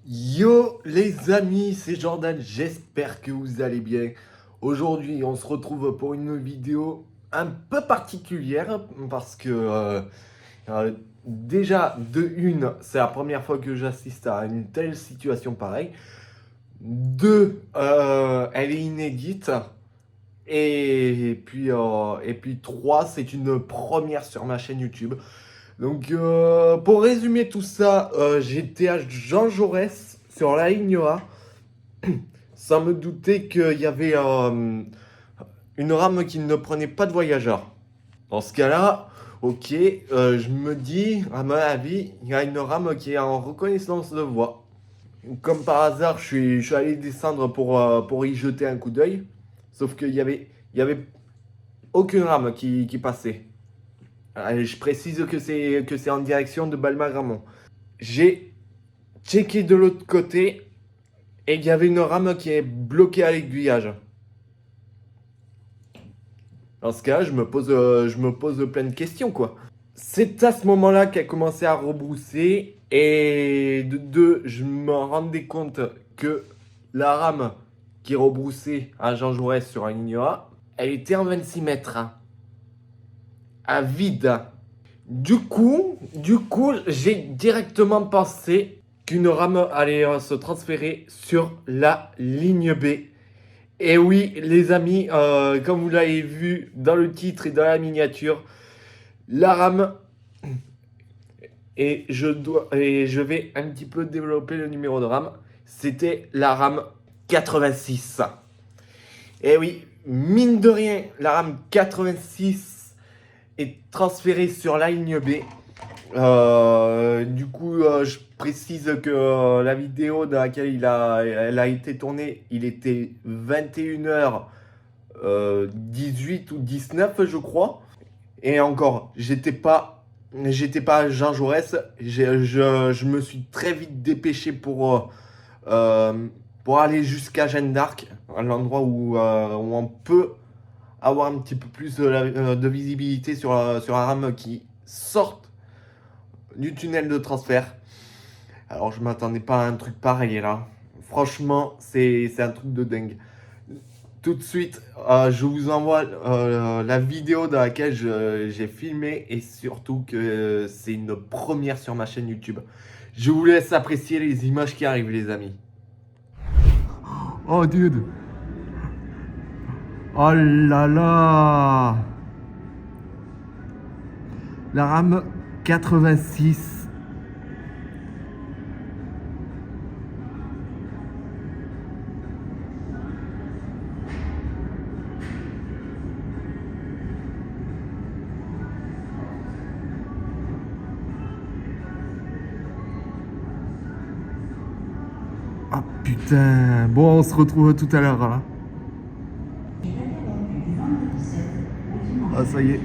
Yo les amis, c'est Jordan, j'espère que vous allez bien. Aujourd'hui, on se retrouve pour une vidéo un peu particulière parce que déjà, de une, c'est la première fois que j'assiste à une telle situation pareille. Deux, elle est inédite. Et puis trois, c'est une première sur ma chaîne YouTube. Donc, pour résumer tout ça, j'étais à Jean Jaurès sur la ligne A, sans me douter qu'il y avait une rame qui ne prenait pas de voyageurs. Dans ce cas-là, ok, je me dis, à mon avis, il y a une rame qui est en reconnaissance de voie. Comme par hasard, je suis allé descendre pour y jeter un coup d'œil, sauf qu'il y avait aucune rame qui passait. Je précise que c'est en direction de Balma-Gramont. J'ai checké de l'autre côté et il y avait une rame qui est bloquée à l'aiguillage. Dans ce cas, je me pose plein de questions, quoi. C'est à ce moment-là qu'elle commençait à rebrousser et de deux, je me rendais compte que la rame qui rebroussait à Jean Jaurès sur la ligne A, elle était en 26 mètres. À vide. Du coup, j'ai directement pensé qu'une rame allait se transférer sur la ligne B. Et oui, les amis, comme vous l'avez vu dans le titre et dans la miniature, la rame, et je vais un petit peu développer le numéro de rame, c'était la rame 86. Et oui, mine de rien, la rame 86 est transférée sur la ligne B. Du coup, je précise que la vidéo dans laquelle elle a été tournée, il était 21h18 ou 19, je crois. Et encore, j'étais pas à Jean Jaurès. Je me suis très vite dépêché pour aller jusqu'à Jeanne d'Arc, à l'endroit où on peut avoir un petit peu plus de visibilité sur la rame qui sort du tunnel de transfert. Alors je m'attendais pas à un truc pareil là. Franchement, c'est un truc de dingue. Tout de suite, je vous envoie la vidéo dans laquelle j'ai filmé et surtout que c'est une première sur ma chaîne YouTube. Je vous laisse apprécier les images qui arrivent, les amis. Oh dude. Oh là là. La rame 86. Ah putain. Bon, on se retrouve tout à l'heure là. Ah ça y est.